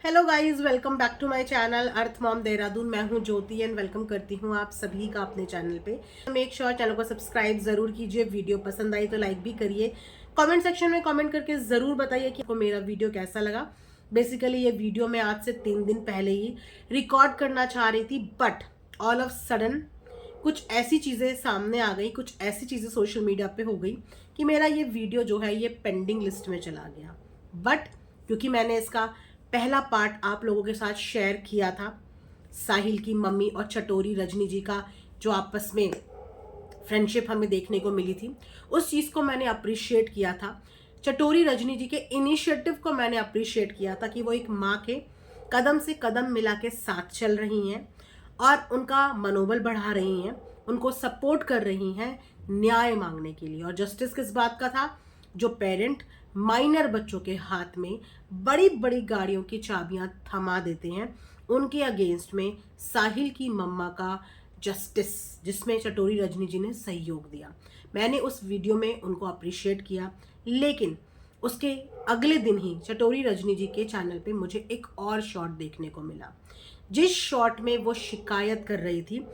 Hello guys, welcome back to my channel Earth Mom Dehradun. मैं हूं ज्योति and welcome करती हूं आप सभी का अपने चैनल पे। मेक श्योर चैनल को सब्सक्राइब जरूर कीजिए। वीडियो पसंद आई तो लाइक भी करिए। कमेंट सेक्शन में कमेंट करके जरूर बताइए कि आपको मेरा वीडियो कैसा लगा। बेसिकली ये वीडियो मैं आज से 3 दिन पहले ही रिकॉर्ड करना चाह रही थी, बट ऑल ऑफ सडन कुछ ऐसी चीज़ें सामने आ गई, कुछ ऐसी चीज़ें सोशल मीडिया पे हो गई कि मेरा ये वीडियो जो है ये पेंडिंग लिस्ट में चला गया। बट क्योंकि मैंने इसका पहला पार्ट आप लोगों के साथ शेयर किया था, साहिल की मम्मी और चटोरी रजनी जी का जो आपस में फ्रेंडशिप हमें देखने को मिली थी, उस चीज़ को मैंने अप्रिशिएट किया था। चटोरी रजनी जी के इनिशिएटिव को मैंने अप्रिशिएट किया था कि वो एक माँ के कदम से कदम मिला के साथ चल रही हैं और उनका मनोबल बढ़ा रही हैं, उनको सपोर्ट कर रही हैं न्याय मांगने के लिए। और जस्टिस किस बात का था? जो पेरेंट माइनर बच्चों के हाथ में बड़ी बड़ी गाड़ियों की चाबियां थमा देते हैं, उनके अगेंस्ट में साहिल की मम्मा का जस्टिस, जिसमें चटोरी रजनी जी ने सहयोग दिया। मैंने उस वीडियो में उनको अप्रिशिएट किया, लेकिन उसके अगले दिन ही चटोरी रजनी जी के चैनल पे मुझे एक और शॉट देखने को मिला, जिस शॉट में वो शिकायत कर रही थी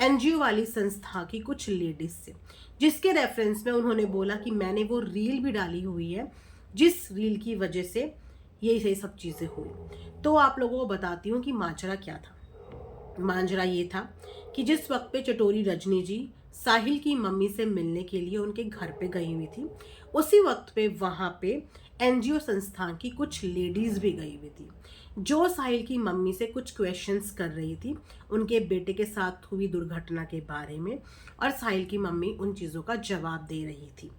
एनजीओ वाली संस्था की कुछ लेडीज से, जिसके रेफरेंस में उन्होंने बोला कि मैंने वो रील भी डाली हुई है जिस रील की वजह से ये सब चीज़ें हुई। तो आप लोगों को बताती हूँ कि माजरा क्या था। मांजरा ये था कि जिस वक्त पे चटोरी रजनी जी साहिल की मम्मी से मिलने के लिए उनके घर पे गई हुई थी, उसी वक्त पे वहाँ पे एनजीओ संस्थान की कुछ लेडीज भी गई हुई थी, जो साहिल की मम्मी से कुछ क्वेश्चंस कर रही थी उनके बेटे के साथ हुई दुर्घटना के बारे में, और साहिल की मम्मी उन चीज़ों का जवाब दे रही थी।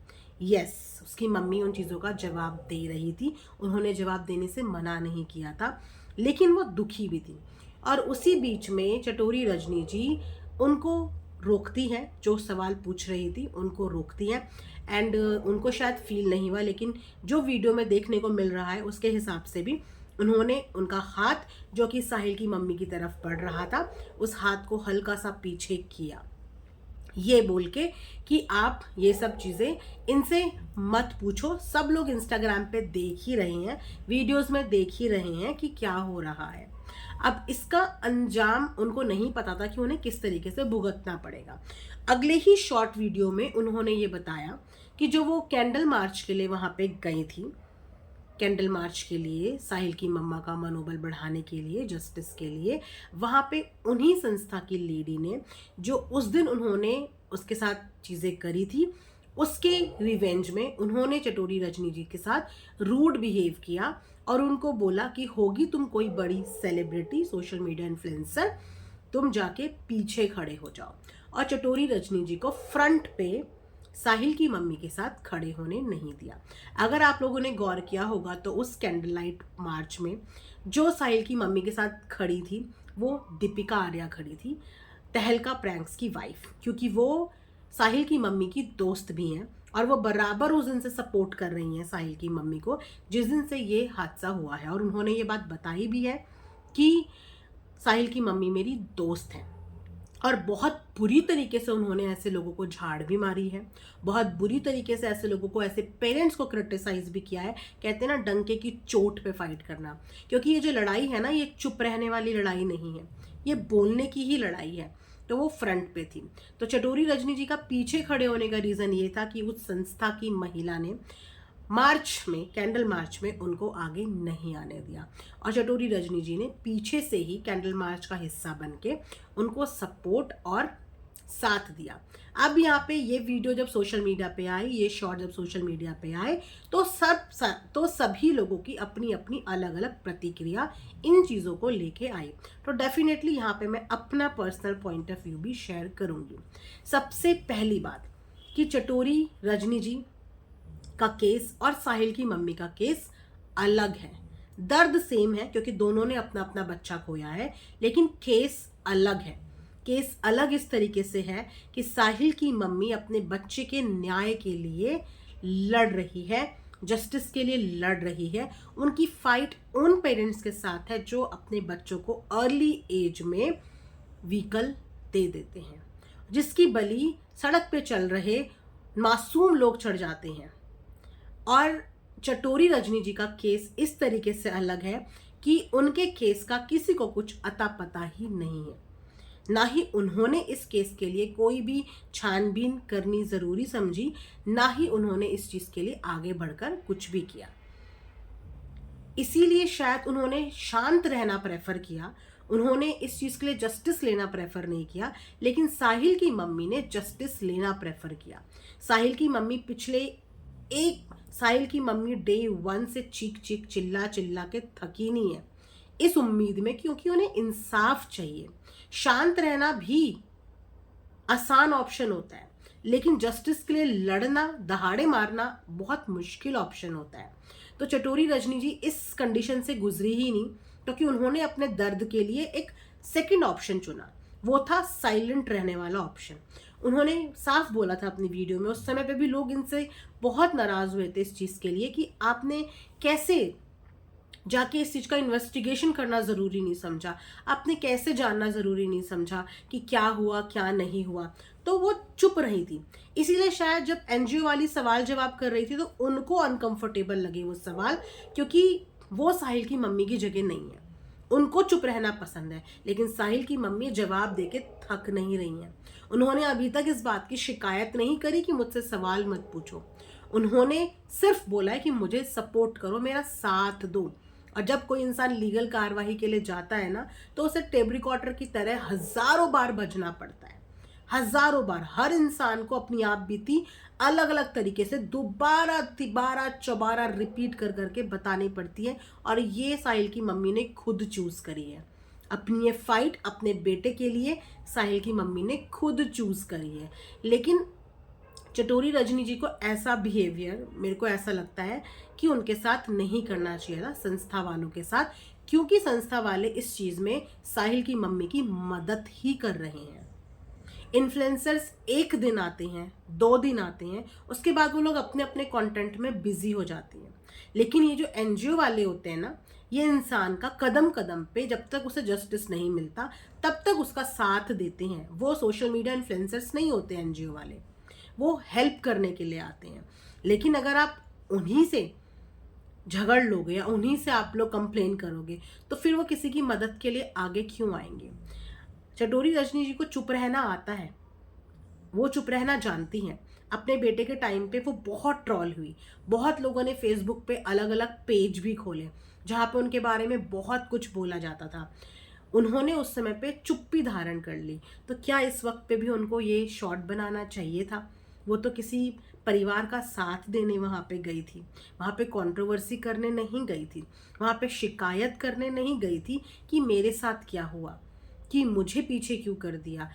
यस, उसकी मम्मी उन चीज़ों का जवाब दे रही थी, उन्होंने जवाब देने से मना नहीं किया था, लेकिन वो दुखी भी थी। और उसी बीच में चटोरी रजनी जी उनको रोकती हैं, जो सवाल पूछ रही थी उनको रोकती हैं। एंड उनको शायद फील नहीं हुआ, लेकिन जो वीडियो में देखने को मिल रहा है उसके हिसाब से भी उन्होंने उनका हाथ, जो कि साहिल की मम्मी की तरफ बढ़ रहा था, उस हाथ को हल्का सा पीछे किया, ये बोल के कि आप ये सब चीज़ें इनसे मत पूछो। सब लोग इंस्टाग्राम पे देख ही रहे हैं, वीडियोस में देख ही रहे हैं कि क्या हो रहा है। अब इसका अंजाम उनको नहीं पता था कि उन्हें किस तरीके से भुगतना पड़ेगा। अगले ही शॉर्ट वीडियो में उन्होंने ये बताया कि जो वो कैंडल मार्च के लिए वहाँ पे गई थी, कैंडल मार्च के लिए साहिल की मम्मा का मनोबल बढ़ाने के लिए, जस्टिस के लिए, वहाँ पे उन्हीं संस्था की लेडी ने, जो उस दिन उन्होंने उसके साथ चीज़ें करी थी, उसके रिवेंज में उन्होंने चटोरी रजनी जी के साथ रूड बिहेव किया और उनको बोला कि होगी तुम कोई बड़ी सेलिब्रिटी, सोशल मीडिया इन्फ्लुएंसर, तुम जाके पीछे खड़े हो जाओ। और चटोरी रजनी जी को फ्रंट पे साहिल की मम्मी के साथ खड़े होने नहीं दिया। अगर आप लोगों ने गौर किया होगा तो उस कैंडल लाइट मार्च में जो साहिल की मम्मी के साथ खड़ी थी वो दीपिका आर्या खड़ी थी, तहलका प्रैंक्स की वाइफ, क्योंकि वो साहिल की मम्मी की दोस्त भी हैं और वो बराबर उस दिन से सपोर्ट कर रही हैं साहिल की मम्मी को, जिस दिन से ये हादसा हुआ है। और उन्होंने ये बात बताई भी है कि साहिल की मम्मी मेरी दोस्त है, और बहुत बुरी तरीके से उन्होंने ऐसे लोगों को झाड़ भी मारी है, बहुत बुरी तरीके से ऐसे लोगों को, ऐसे पेरेंट्स को क्रिटिसाइज भी किया है। कहते हैं ना, डंके की चोट पे फाइट करना, क्योंकि ये जो लड़ाई है ना, ये चुप रहने वाली लड़ाई नहीं है, ये बोलने की ही लड़ाई है। तो वो फ्रंट पे थी। तो चटोरी रजनी जी का पीछे खड़े होने का रीज़न ये था कि उस संस्था की महिला ने मार्च में, कैंडल मार्च में उनको आगे नहीं आने दिया, और चटोरी रजनी जी ने पीछे से ही कैंडल मार्च का हिस्सा बन के उनको सपोर्ट और साथ दिया। अब यहाँ पे ये वीडियो जब सोशल मीडिया पे आई, ये शॉर्ट जब सोशल मीडिया पे आए, तो सभी लोगों की अपनी अपनी अलग अलग प्रतिक्रिया इन चीज़ों को लेके आई। तो डेफिनेटली यहाँ पे मैं अपना पर्सनल पॉइंट ऑफ व्यू भी शेयर करूँगी। सबसे पहली बात कि चटोरी रजनी जी का केस और साहिल की मम्मी का केस अलग है। दर्द सेम है क्योंकि दोनों ने अपना अपना बच्चा खोया है, लेकिन केस अलग है। केस अलग इस तरीके से है कि साहिल की मम्मी अपने बच्चे के न्याय के लिए लड़ रही है, जस्टिस के लिए लड़ रही है। उनकी फाइट उन पेरेंट्स के साथ है जो अपने बच्चों को अर्ली एज में व्हीकल दे देते हैं, जिसकी बलि सड़क पे चल रहे मासूम लोग चढ़ जाते हैं। और चटोरी रजनी जी का केस इस तरीके से अलग है कि उनके केस का किसी को कुछ अता पता ही नहीं है, ना ही उन्होंने इस केस के लिए कोई भी छानबीन करनी जरूरी समझी, ना ही उन्होंने इस चीज के लिए आगे बढ़कर कुछ भी किया। इसीलिए शायद उन्होंने शांत रहना प्रेफर किया, उन्होंने इस चीज के लिए जस्टिस लेना प्रेफर नहीं किया। लेकिन साहिल की मम्मी ने जस्टिस लेना प्रेफर किया। साहिल की मम्मी साहिल की मम्मी डे 1 से चीख चीख चिल्ला चिल्ला के थकी नहीं है, इस उम्मीद में, क्योंकि उन्हें इंसाफ चाहिए। शांत रहना भी आसान ऑप्शन होता है, लेकिन जस्टिस के लिए लड़ना, दहाड़े मारना बहुत मुश्किल ऑप्शन होता है। तो चटोरी रजनी जी इस कंडीशन से गुजरी ही नहीं, क्योंकि उन्होंने अपने दर्द के लिए एक सेकंड ऑप्शन चुना, वो था साइलेंट रहने वाला ऑप्शन। उन्होंने साफ बोला था अपनी वीडियो में, उस समय पे भी लोग इनसे बहुत नाराज हुए थे इस चीज के लिए कि आपने कैसे जाके इस चीज का इन्वेस्टिगेशन करना जरूरी नहीं समझा, आपने कैसे जानना जरूरी नहीं समझा कि क्या हुआ क्या नहीं हुआ। तो वो चुप रही थी। इसीलिए शायद जब एनजीओ वाली सवाल जवाब कर रही थी तो उनको अनकंफर्टेबल लगे वो सवाल, क्योंकि वो साहिल की मम्मी की जगह नहीं है, उनको चुप रहना पसंद है। लेकिन साहिल की मम्मी जवाब देके थक नहीं रही हैं। उन्होंने अभी तक इस बात की शिकायत नहीं करी कि मुझसे सवाल मत पूछो, उन्होंने सिर्फ बोला है कि मुझे सपोर्ट करो, मेरा साथ दो। और जब कोई इंसान लीगल कार्रवाई के लिए जाता है ना, तो उसे टेप रिकॉर्डर की तरह हजारों बार बजना पड़ता है, हजारों बार। हर इंसान को अपनी आप बीती अलग अलग तरीके से दोबारा तिबारा चौबारा रिपीट कर करके बतानी पड़ती है। और ये साहिल की मम्मी ने खुद चूज करी है अपनी ये फाइट, अपने बेटे के लिए साहिल की मम्मी ने खुद चूज करी है। लेकिन चटोरी रजनी जी को ऐसा बिहेवियर, मेरे को ऐसा लगता है कि उनके साथ नहीं करना चाहिए था, संस्था वालों के साथ, क्योंकि संस्था वाले इस चीज में साहिल की मम्मी की मदद ही कर रहे हैं। इन्फ्लुएंसर्स 1 दिन आते हैं, 2 दिन आते हैं, उसके बाद वो लोग अपने अपने कंटेंट में बिजी हो जाती हैं। लेकिन ये जो एनजीओ वाले होते हैं ना, ये इंसान का कदम कदम पे जब तक उसे जस्टिस नहीं मिलता तब तक उसका साथ देते हैं। वो सोशल मीडिया इन्फ्लुएंसर्स नहीं होते एनजीओ वाले, वो हेल्प करने के लिए आते हैं। लेकिन अगर आप उन्हीं से झगड़ लोगे या उन्हीं से आप लोग कंप्लेन करोगे तो फिर वो किसी की मदद के लिए आगे क्यों आएंगे। चटोरी रजनी जी को चुप रहना आता है, वो चुप रहना जानती हैं। अपने बेटे के टाइम पे वो बहुत ट्रॉल हुई, बहुत लोगों ने फेसबुक पे अलग अलग पेज भी खोले जहाँ पे उनके बारे में बहुत कुछ बोला जाता था। उन्होंने उस समय पे चुप्पी धारण कर ली। तो क्या इस वक्त पे भी उनको ये शॉर्ट बनाना चाहिए था? वो तो किसी परिवार का साथ देने वहाँ पे गई थी, वहाँ पे कंट्रोवर्सी करने नहीं गई थी, वहाँ पे शिकायत करने नहीं गई थी कि मेरे साथ क्या हुआ, कि मुझे पीछे क्यों कर दिया।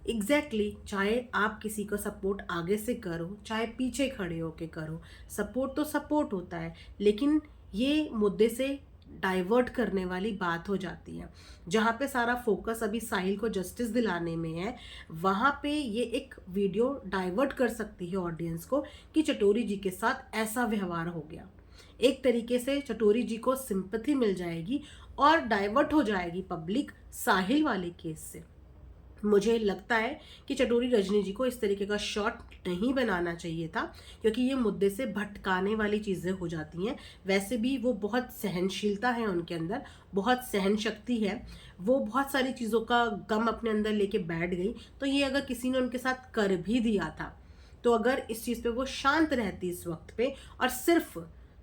एग्जैक्टली चाहे आप किसी को सपोर्ट आगे से करो चाहे पीछे खड़े होके करो, सपोर्ट तो सपोर्ट होता है, लेकिन ये मुद्दे से डाइवर्ट करने वाली बात हो जाती है। जहाँ पे सारा फोकस अभी साहिल को जस्टिस दिलाने में है, वहाँ पे ये एक वीडियो डाइवर्ट कर सकती है ऑडियंस को कि चटोरी जी के साथ ऐसा व्यवहार हो गया। एक तरीके से चटोरी जी को सिंपैथी मिल जाएगी और डाइवर्ट हो जाएगी पब्लिक साहिल वाले केस से। मुझे लगता है कि चटोरी रजनी जी को इस तरीके का शॉट नहीं बनाना चाहिए था, क्योंकि ये मुद्दे से भटकाने वाली चीज़ें हो जाती हैं। वैसे भी वो बहुत सहनशीलता है उनके अंदर, बहुत सहन शक्ति है, वो बहुत सारी चीज़ों का गम अपने अंदर लेके बैठ गई। तो ये अगर किसी ने उनके साथ कर भी दिया था, तो अगर इस चीज़ पे वो शांत रहती इस वक्त पे और सिर्फ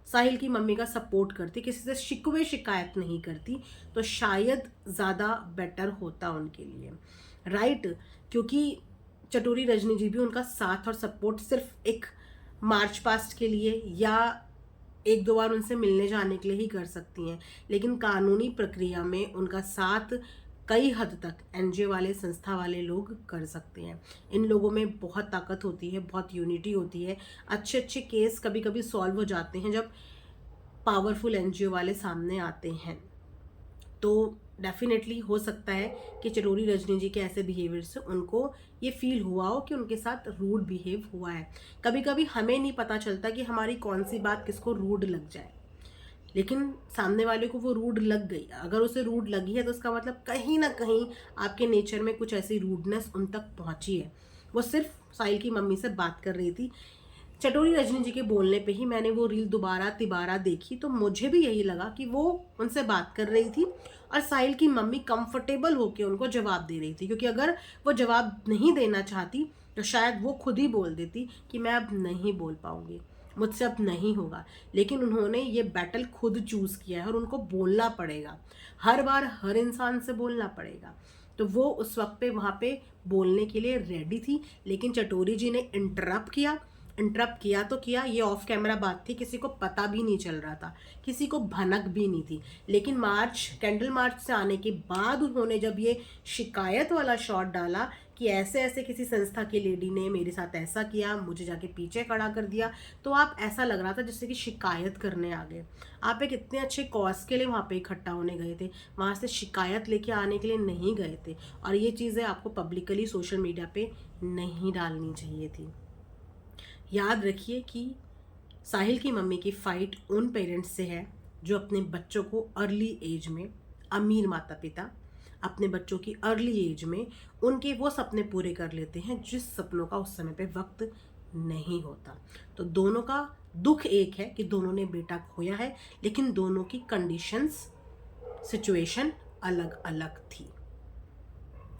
साहिल की मम्मी का सपोर्ट करती, किसी से शिकवे शिकायत नहीं करती, तो शायद ज़्यादा बेटर होता उनके लिए, राइट। क्योंकि चटोरी रजनी जी भी उनका साथ और सपोर्ट सिर्फ एक मार्च पास्ट के लिए या 1-2 बार उनसे मिलने जाने के लिए ही कर सकती हैं, लेकिन कानूनी प्रक्रिया में उनका साथ कई हद तक एनजीओ वाले, संस्था वाले लोग कर सकते हैं। इन लोगों में बहुत ताकत होती है, बहुत यूनिटी होती है। अच्छे अच्छे केस कभी कभी सॉल्व हो जाते हैं जब पावरफुल एनजीओ वाले सामने आते हैं। तो डेफिनेटली हो सकता है कि चटोरी रजनी जी के ऐसे बिहेवियर से उनको ये फील हुआ हो कि उनके साथ रूड बिहेव हुआ है। कभी कभी हमें नहीं पता चलता कि हमारी कौन सी बात किसको रूड लग जाए, लेकिन सामने वाले को वो रूड लग गई। अगर उसे रूड लगी है तो उसका मतलब कहीं ना कहीं आपके नेचर में कुछ ऐसी रूडनेस उन तक पहुंची है। वो सिर्फ साहिल की मम्मी से बात कर रही थी, चटोरी रजनी जी के बोलने पे ही मैंने वो रील दोबारा तिबारा देखी, तो मुझे भी यही लगा कि वो उनसे बात कर रही थी और साहिल की मम्मी कंफर्टेबल होकर उनको जवाब दे रही थी, क्योंकि अगर वो जवाब नहीं देना चाहती तो शायद वो खुद ही बोल देती कि मैं अब नहीं बोल पाऊंगी, मुझसे अब नहीं होगा। लेकिन उन्होंने ये बैटल खुद चूज किया है और उनको बोलना पड़ेगा, हर बार हर इंसान से बोलना पड़ेगा। तो वो उस वक्त पे वहाँ पे बोलने के लिए रेडी थी, लेकिन चटोरी जी ने इंटरप्ट किया तो किया, ये ऑफ कैमरा बात थी, किसी को पता भी नहीं चल रहा था, किसी को भनक भी नहीं थी। लेकिन कैंडल मार्च से आने के बाद उन्होंने जब ये शिकायत वाला शॉट डाला कि ऐसे ऐसे किसी संस्था की लेडी ने मेरे साथ ऐसा किया, मुझे जाके पीछे खड़ा कर दिया, तो आप ऐसा लग रहा था जैसे कि शिकायत करने आ गए। आप एक इतने अच्छे कॉज के लिए वहाँ पे इकट्ठा होने गए थे, वहाँ से शिकायत लेके आने के लिए नहीं गए थे। और ये चीज़ें आपको पब्लिकली सोशल मीडिया पे नहीं डालनी चाहिए थी। याद रखिए कि साहिल की मम्मी की फाइट उन पेरेंट्स से है जो अपने बच्चों को अर्ली एज में, अमीर माता पिता अपने बच्चों की अर्ली एज में उनके वो सपने पूरे कर लेते हैं जिस सपनों का उस समय पे वक्त नहीं होता। तो दोनों का दुख एक है कि दोनों ने बेटा खोया है, लेकिन दोनों की कंडीशंस, सिचुएशन अलग अलग थी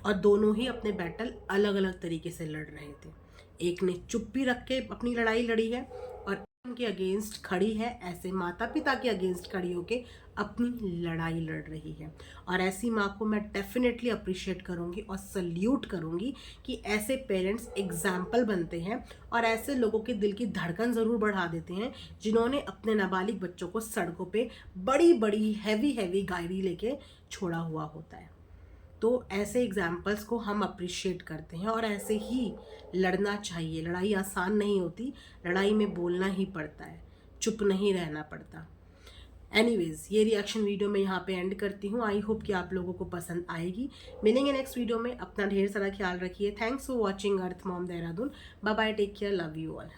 और दोनों ही अपने बैटल अलग अलग तरीके से लड़ रहे थे। एक ने चुप्पी रख के अपनी लड़ाई लड़ी है और उनके अगेंस्ट खड़ी है, ऐसे माता पिता के अगेंस्ट खड़ी होके अपनी लड़ाई लड़ रही है। और ऐसी माँ को मैं डेफिनेटली अप्रिशिएट करूँगी और सल्यूट करूँगी कि ऐसे पेरेंट्स एग्जाम्पल बनते हैं और ऐसे लोगों के दिल की धड़कन ज़रूर बढ़ा देते हैं जिन्होंने अपने नाबालिग बच्चों को सड़कों पे बड़ी बड़ी हैवी गाड़ी लेके छोड़ा हुआ होता है। तो ऐसे एग्जाम्पल्स को हम अप्रिशिएट करते हैं और ऐसे ही लड़ना चाहिए। लड़ाई आसान नहीं होती, लड़ाई में बोलना ही पड़ता है, चुप नहीं रहना पड़ता। एनीवेज, ये रिएक्शन वीडियो मैं यहाँ पे एंड करती हूँ। आई होप कि आप लोगों को पसंद आएगी। मिलेंगे नेक्स्ट वीडियो में। अपना ढेर सारा ख्याल रखिए। Thanks for watching Earth Mom Dehradun. Bye bye, take care, love you all.